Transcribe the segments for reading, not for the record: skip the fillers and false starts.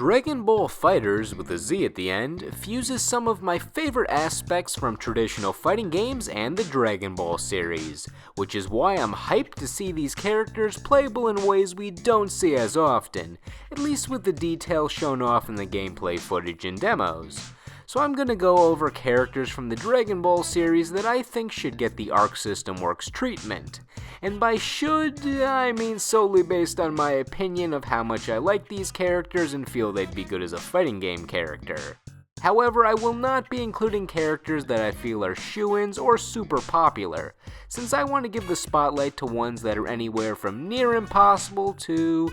Dragon Ball FighterZ, with a Z at the end, fuses some of my favorite aspects from traditional fighting games and the Dragon Ball series, which is why I'm hyped to see these characters playable in ways we don't see as often, at least with the detail shown off in the gameplay footage and demos. So I'm gonna go over characters from the Dragon Ball series that I think should get the Arc System Works treatment. And by should, I mean solely based on my opinion of how much I like these characters and feel they'd be good as a fighting game character. However, I will not be including characters that I feel are shoo-ins or super popular, since I want to give the spotlight to ones that are anywhere from near impossible to,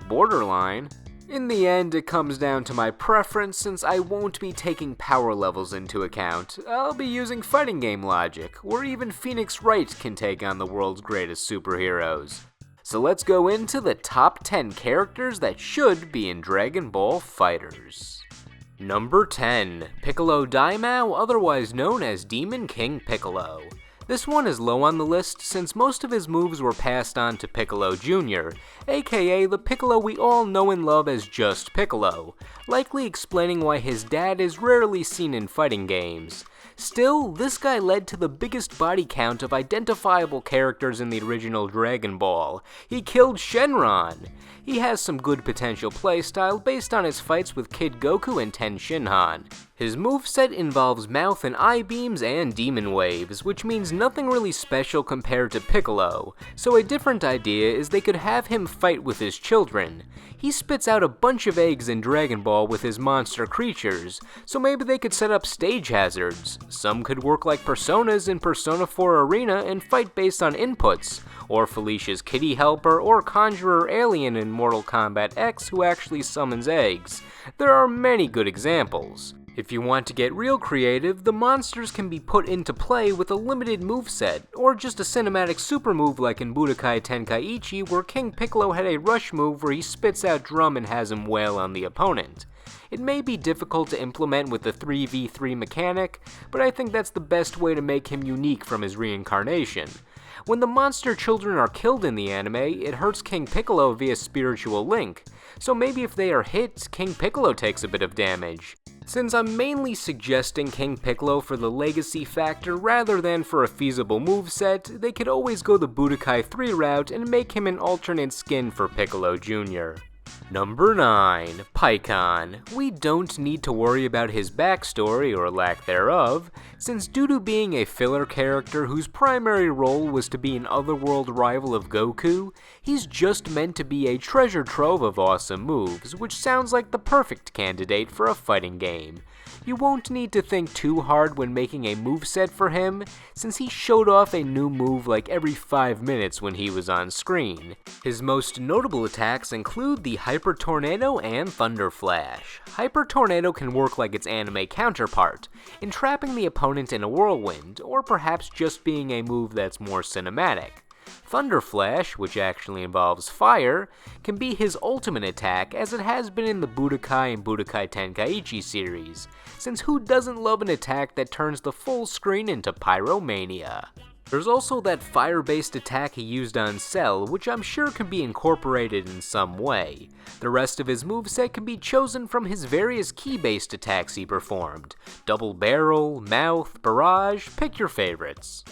borderline. In the end, it comes down to my preference since I won't be taking power levels into account. I'll be using fighting game logic, where even Phoenix Wright can take on the world's greatest superheroes. So let's go into the top 10 characters that should be in Dragon Ball FighterZ. Number 10. Piccolo Daimao, otherwise known as Demon King Piccolo. This one is low on the list since most of his moves were passed on to Piccolo Jr., aka the Piccolo we all know and love as just Piccolo, likely explaining why his dad is rarely seen in fighting games. Still, this guy led to the biggest body count of identifiable characters in the original Dragon Ball. He killed Shenron! He has some good potential playstyle based on his fights with Kid Goku and Ten Shinhan. His moveset involves mouth and eye beams and demon waves, which means nothing really special compared to Piccolo, so a different idea is they could have him fight with his children. He spits out a bunch of eggs in Dragon Ball with his monster creatures, so maybe they could set up stage hazards. Some could work like personas in Persona 4 Arena and fight based on inputs, or Felicia's kitty helper or conjurer alien in Mortal Kombat X who actually summons eggs. There are many good examples. If you want to get real creative, the monsters can be put into play with a limited moveset, or just a cinematic super move like in Budokai Tenkaichi where King Piccolo had a rush move where he spits out drum and has him wail on the opponent. It may be difficult to implement with the 3v3 mechanic, but I think that's the best way to make him unique from his reincarnation. When the monster children are killed in the anime, it hurts King Piccolo via spiritual link, so maybe if they are hit, King Piccolo takes a bit of damage. Since I'm mainly suggesting King Piccolo for the legacy factor rather than for a feasible moveset, they could always go the Budokai 3 route and make him an alternate skin for Piccolo Jr. Number 9. Pikkon. We don't need to worry about his backstory, or lack thereof, since due to being a filler character whose primary role was to be an otherworld rival of Goku, he's just meant to be a treasure trove of awesome moves, which sounds like the perfect candidate for a fighting game. You won't need to think too hard when making a moveset for him, since he showed off a new move like every 5 minutes when he was on screen. His most notable attacks include the Hyper Tornado and Thunder Flash. Hyper Tornado can work like its anime counterpart, entrapping the opponent in a whirlwind, or perhaps just being a move that's more cinematic. Thunder Flash, which actually involves fire, can be his ultimate attack as it has been in the Budokai and Budokai Tenkaichi series, since who doesn't love an attack that turns the full screen into pyromania? There's also that fire-based attack he used on Cell, which I'm sure can be incorporated in some way. The rest of his moveset can be chosen from his various key-based attacks he performed. Double Barrel, Mouth, Barrage, pick your favorites.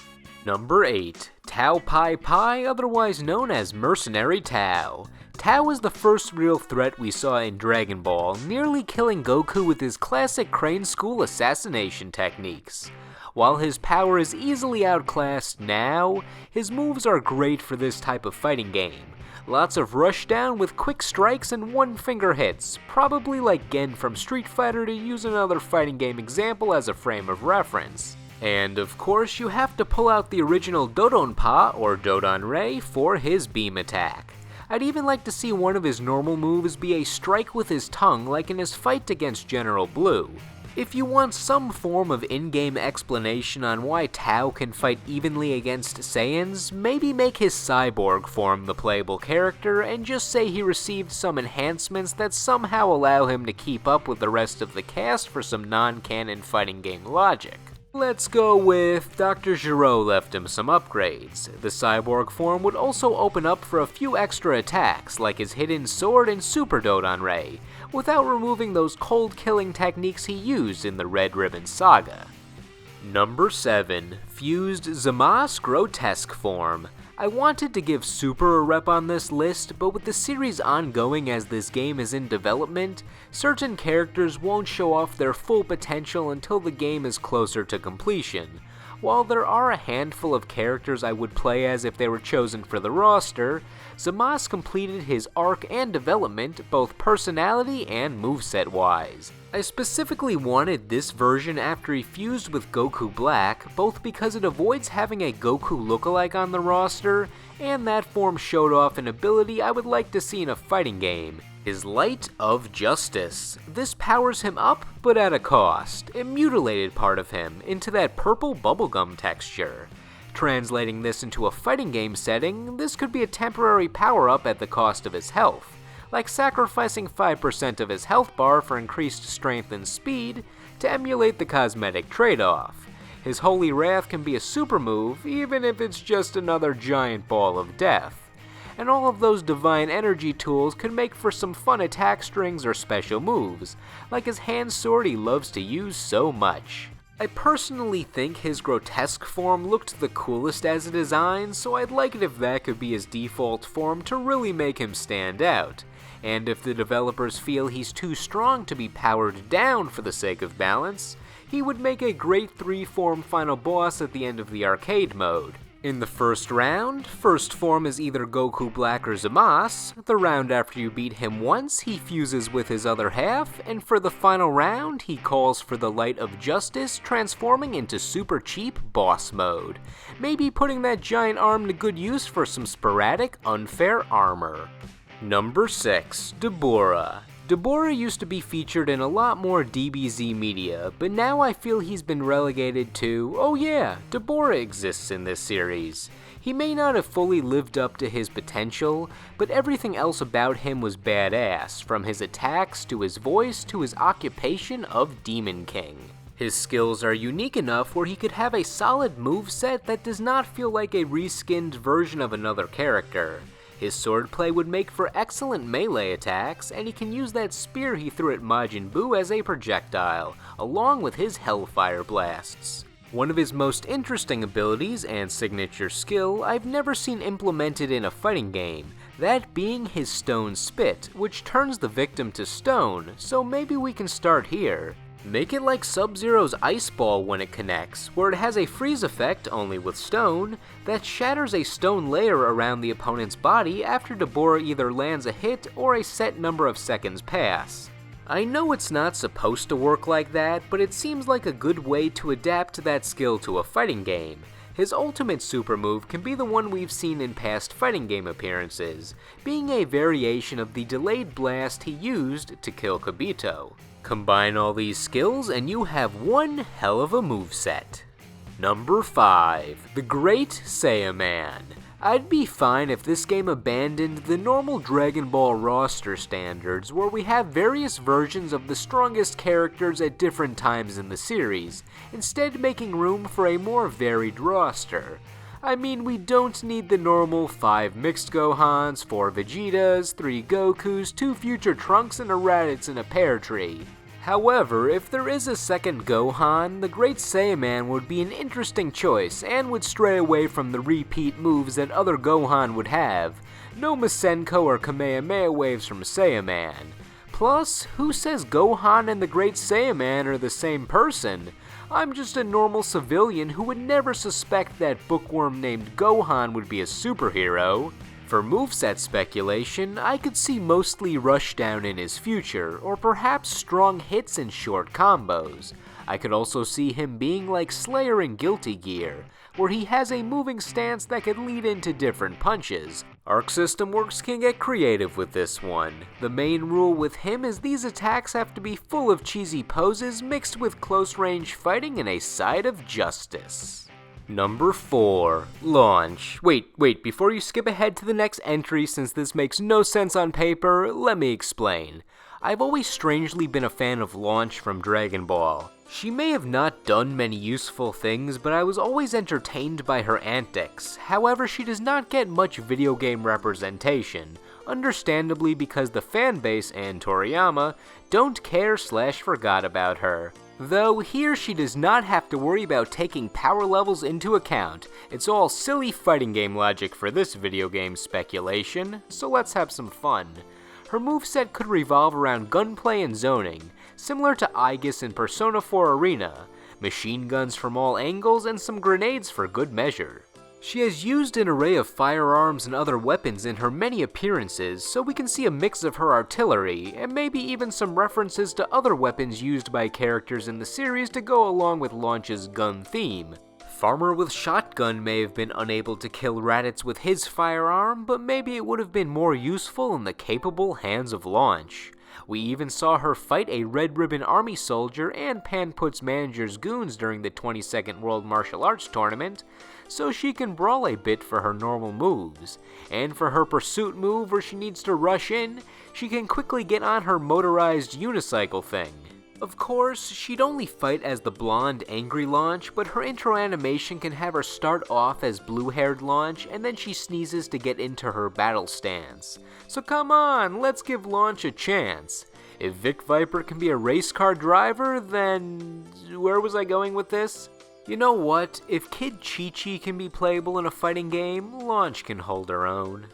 Number 8. Tao Pai Pai, otherwise known as Mercenary Tao. Tao is the first real threat we saw in Dragon Ball, nearly killing Goku with his classic Crane School assassination techniques. While his power is easily outclassed now, his moves are great for this type of fighting game. Lots of rushdown with quick strikes and one-finger hits, probably like Gen from Street Fighter to use another fighting game example as a frame of reference. And of course, you have to pull out the original Dodonpa, or Dodonray, for his beam attack. I'd even like to see one of his normal moves be a strike with his tongue like in his fight against General Blue. If you want some form of in-game explanation on why Tao can fight evenly against Saiyans, maybe make his cyborg form the playable character and just say he received some enhancements that somehow allow him to keep up with the rest of the cast for some non-canon fighting game logic. Let's go with Dr. Giraud left him some upgrades. The cyborg form would also open up for a few extra attacks, like his hidden sword and super Dodon Ray, without removing those cold-killing techniques he used in the Red Ribbon Saga. Number 7. Fused Zama's Grotesque form. I wanted to give Super a rep on this list, but with the series ongoing as this game is in development, certain characters won't show off their full potential until the game is closer to completion. While there are a handful of characters I would play as if they were chosen for the roster, Zama's completed his arc and development both personality and moveset wise. I specifically wanted this version after he fused with Goku Black, both because it avoids having a Goku lookalike on the roster, and that form showed off an ability I would like to see in a fighting game. His Light of Justice. This powers him up, but at a cost. It mutilated part of him into that purple bubblegum texture. Translating this into a fighting game setting, this could be a temporary power-up at the cost of his health, like sacrificing 5% of his health bar for increased strength and speed to emulate the cosmetic trade-off. His Holy Wrath can be a super move, even if it's just another giant ball of death. And all of those divine energy tools can make for some fun attack strings or special moves, like his hand sword he loves to use so much. I personally think his grotesque form looked the coolest as a design, so I'd like it if that could be his default form to really make him stand out. And if the developers feel he's too strong to be powered down for the sake of balance, he would make a great 3-form final boss at the end of the arcade mode. In the first round, first form is either Goku Black or Zama's. The round after you beat him once, he fuses with his other half, and for the final round, he calls for the Light of Justice, transforming into super cheap boss mode. Maybe putting that giant arm to good use for some sporadic, unfair armor. Number 6. Deborah. Deborah used to be featured in a lot more DBZ media, but now I feel he's been relegated to, oh yeah, Deborah exists in this series. He may not have fully lived up to his potential, but everything else about him was badass, from his attacks to his voice to his occupation of Demon King. His skills are unique enough where he could have a solid moveset that does not feel like a reskinned version of another character. His swordplay would make for excellent melee attacks, and he can use that spear he threw at Majin Buu as a projectile, along with his Hellfire blasts. One of his most interesting abilities and signature skill I've never seen implemented in a fighting game, that being his Stone Spit, which turns the victim to stone, so maybe we can start here. Make it like Sub-Zero's Ice Ball when it connects, where it has a freeze effect, only with stone, that shatters a stone layer around the opponent's body after Deborah either lands a hit or a set number of seconds pass. I know it's not supposed to work like that, but it seems like a good way to adapt that skill to a fighting game. His ultimate super move can be the one we've seen in past fighting game appearances, being a variation of the delayed blast he used to kill Kibito. Combine all these skills and you have one hell of a moveset. Number 5. The Great Saiyaman. I'd be fine if this game abandoned the normal Dragon Ball roster standards where we have various versions of the strongest characters at different times in the series, instead making room for a more varied roster. I mean, we don't need the normal 5 mixed Gohans, 4 Vegetas, 3 Gokus, 2 future Trunks, and a Raditz in a pear tree. However, if there is a second Gohan, the Great Saiyaman would be an interesting choice and would stray away from the repeat moves that other Gohan would have. No Masenko or Kamehameha waves from Saiyaman. Plus, who says Gohan and the Great Saiyaman are the same person? I'm just a normal civilian who would never suspect that bookworm named Gohan would be a superhero. For moveset speculation, I could see mostly Rushdown in his future, or perhaps strong hits and short combos. I could also see him being like Slayer in Guilty Gear, where he has a moving stance that could lead into different punches. Arc System Works can get creative with this one. The main rule with him is these attacks have to be full of cheesy poses mixed with close range fighting and a side of justice. Number 4. Launch. Wait, before you skip ahead to the next entry, since this makes no sense on paper, let me explain. I've always strangely been a fan of Launch from Dragon Ball. She may have not done many useful things, but I was always entertained by her antics. However, she does not get much video game representation, understandably because the fanbase and Toriyama don't care/forgot about her. Though here she does not have to worry about taking power levels into account. It's all silly fighting game logic for this video game speculation, so let's have some fun. Her moveset could revolve around gunplay and zoning, similar to Aegis in Persona 4 Arena, machine guns from all angles, and some grenades for good measure. She has used an array of firearms and other weapons in her many appearances, so we can see a mix of her artillery, and maybe even some references to other weapons used by characters in the series to go along with Launch's gun theme. Farmer with Shotgun may have been unable to kill Raditz with his firearm, but maybe it would have been more useful in the capable hands of Launch. We even saw her fight a Red Ribbon Army soldier and Panput's manager's goons during the 22nd World Martial Arts Tournament, so she can brawl a bit for her normal moves. And for her pursuit move where she needs to rush in, she can quickly get on her motorized unicycle thing. Of course, she'd only fight as the blonde, angry Launch, but her intro animation can have her start off as blue-haired Launch, and then she sneezes to get into her battle stance. So come on, let's give Launch a chance. If Vic Viper can be a race car driver, then where was I going with this? You know what, if Kid Chi-Chi can be playable in a fighting game, Launch can hold her own.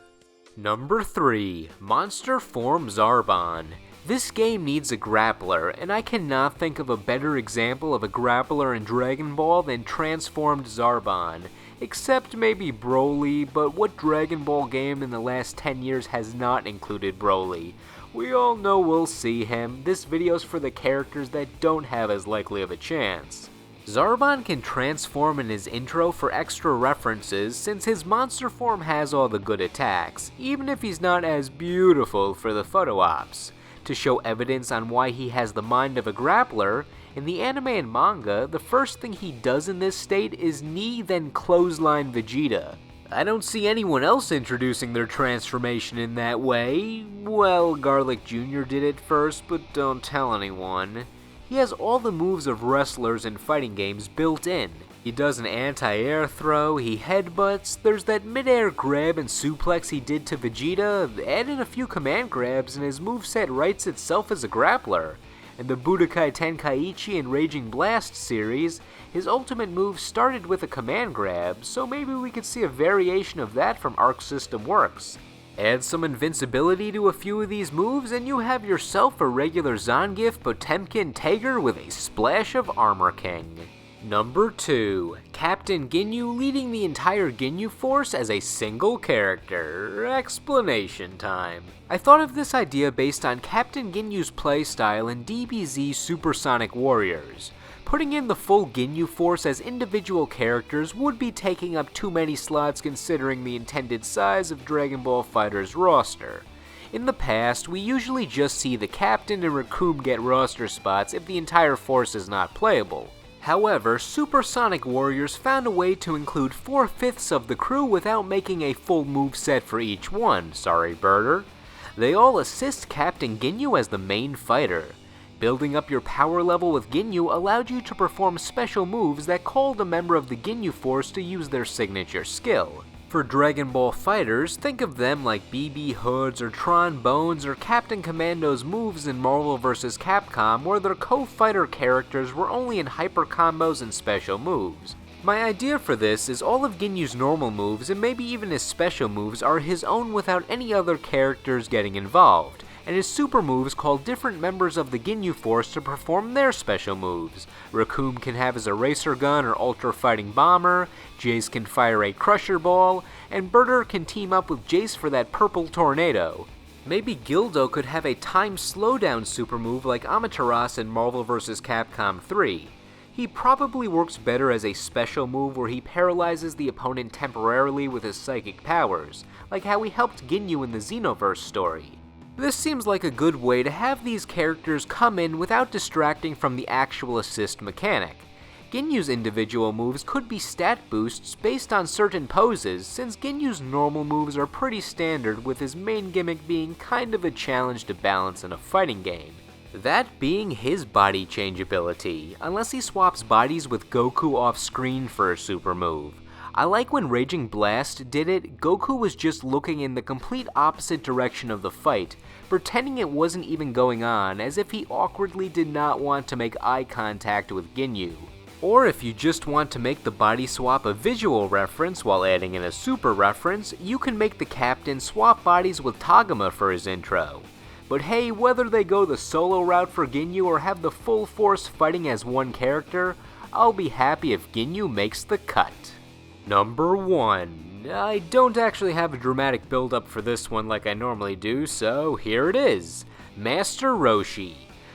Number 3. Monster Form Zarbon. This game needs a grappler, and I cannot think of a better example of a grappler in Dragon Ball than transformed Zarbon. Except maybe Broly, but what Dragon Ball game in the last 10 years has not included Broly? We all know we'll see him. This video's for the characters that don't have as likely of a chance. Zarbon can transform in his intro for extra references since his monster form has all the good attacks, even if he's not as beautiful for the photo ops. To show evidence on why he has the mind of a grappler, in the anime and manga, the first thing he does in this state is knee then clothesline Vegeta. I don't see anyone else introducing their transformation in that way. Well, Garlic Jr. did it first, but don't tell anyone. He has all the moves of wrestlers in fighting games built in. He does an anti-air throw, he headbutts, there's that mid-air grab and suplex he did to Vegeta, add in a few command grabs and his moveset writes itself as a grappler. In the Budokai Tenkaichi and Raging Blast series, his ultimate move started with a command grab, so maybe we could see a variation of that from Arc System Works. Add some invincibility to a few of these moves and you have yourself a regular Zangief Potemkin Tiger with a splash of Armor King. Number 2. Captain Ginyu leading the entire Ginyu force as a single character. Explanation time. I thought of this idea based on Captain Ginyu's playstyle in DBZ Supersonic Warriors. Putting in the full Ginyu force as individual characters would be taking up too many slots considering the intended size of Dragon Ball FighterZ roster. In the past, we usually just see the captain and Recoome get roster spots if the entire force is not playable. However, Supersonic Warriors found a way to include 4/5 of the crew without making a full moveset for each one, sorry Birder. They all assist Captain Ginyu as the main fighter. Building up your power level with Ginyu allowed you to perform special moves that called a member of the Ginyu Force to use their signature skill. For Dragon Ball fighters, think of them like BB Hoods or Tron Bones or Captain Commando's moves in Marvel vs. Capcom where their co-fighter characters were only in hyper combos and special moves. My idea for this is all of Ginyu's normal moves and maybe even his special moves are his own without any other characters getting involved, and his super moves call different members of the Ginyu Force to perform their special moves. Recoome can have his Eraser Gun or Ultra Fighting Bomber, Jace can fire a Crusher Ball, and Birder can team up with Jace for that Purple Tornado. Maybe Gildo could have a time slowdown super move like Amaterasu in Marvel vs. Capcom 3. He probably works better as a special move where he paralyzes the opponent temporarily with his psychic powers, like how he helped Ginyu in the Xenoverse story. This seems like a good way to have these characters come in without distracting from the actual assist mechanic. Ginyu's individual moves could be stat boosts based on certain poses, since Ginyu's normal moves are pretty standard, with his main gimmick being kind of a challenge to balance in a fighting game. That being his body change ability, unless he swaps bodies with Goku off screen for a super move. I like when Raging Blast did it. Goku was just looking in the complete opposite direction of the fight, pretending it wasn't even going on, as if he awkwardly did not want to make eye contact with Ginyu. Or if you just want to make the body swap a visual reference while adding in a super reference, you can make the captain swap bodies with Tagoma for his intro. But hey, whether they go the solo route for Ginyu or have the full force fighting as one character, I'll be happy if Ginyu makes the cut. Number 1. I don't actually have a dramatic build up for this one like I normally do, so here it is. Master Roshi.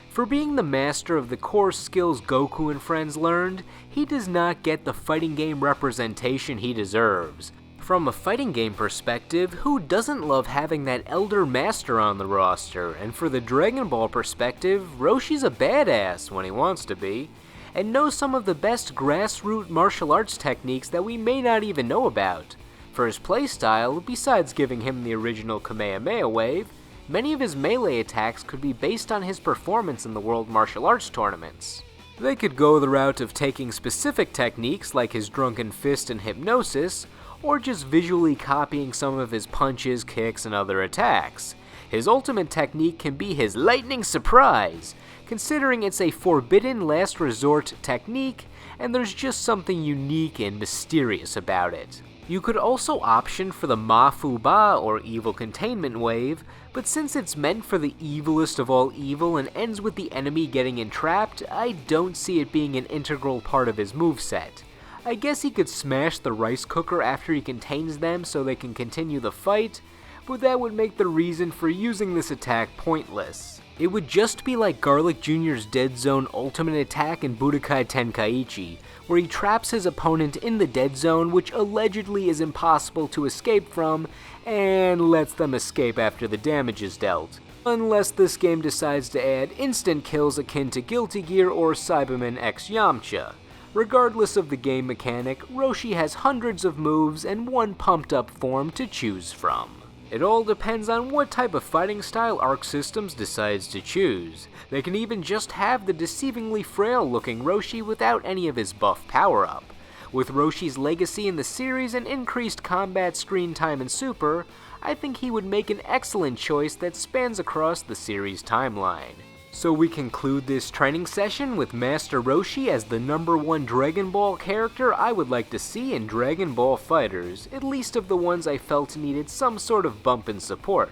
For being the master of the core skills Goku and friends learned, he does not get the fighting game representation he deserves. From a fighting game perspective, who doesn't love having that elder master on the roster? And for the Dragon Ball perspective, Roshi's a badass when he wants to be, and knows some of the best grassroots martial arts techniques that we may not even know about. For his playstyle, besides giving him the original Kamehameha wave, many of his melee attacks could be based on his performance in the World Martial Arts tournaments. They could go the route of taking specific techniques like his Drunken Fist and Hypnosis, or just visually copying some of his punches, kicks, and other attacks. His ultimate technique can be his Lightning Surprise, considering it's a forbidden last resort technique, and there's just something unique and mysterious about it. You could also option for the Mafu Ba, or Evil Containment Wave, but since it's meant for the evilest of all evil and ends with the enemy getting entrapped, I don't see it being an integral part of his moveset. I guess he could smash the rice cooker after he contains them so they can continue the fight, but that would make the reason for using this attack pointless. It would just be like Garlic Jr.'s Dead Zone ultimate attack in Budokai Tenkaichi, where he traps his opponent in the dead zone, which allegedly is impossible to escape from, and lets them escape after the damage is dealt. Unless this game decides to add instant kills akin to Guilty Gear or Cyberman X Yamcha. Regardless of the game mechanic, Roshi has hundreds of moves and one pumped up form to choose from. It all depends on what type of fighting style Arc Systems decides to choose. They can even just have the deceivingly frail looking Roshi without any of his buff power-up. With Roshi's legacy in the series and increased combat screen time in Super, I think he would make an excellent choice that spans across the series timeline. So we conclude this training session with Master Roshi as the #1 Dragon Ball character I would like to see in Dragon Ball FighterZ, at least of the ones I felt needed some sort of bump in support.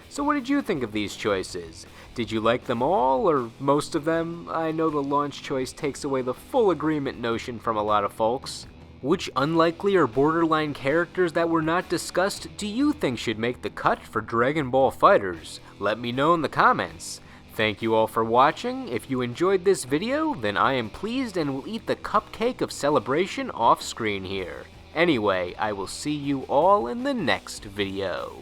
So what did you think of these choices? Did you like them all, or most of them? I know the launch choice takes away the full agreement notion from a lot of folks. Which unlikely or borderline characters that were not discussed do you think should make the cut for Dragon Ball FighterZ? Let me know in the comments. Thank you all for watching. If you enjoyed this video, then I am pleased and will eat the cupcake of celebration off screen here. Anyway, I will see you all in the next video.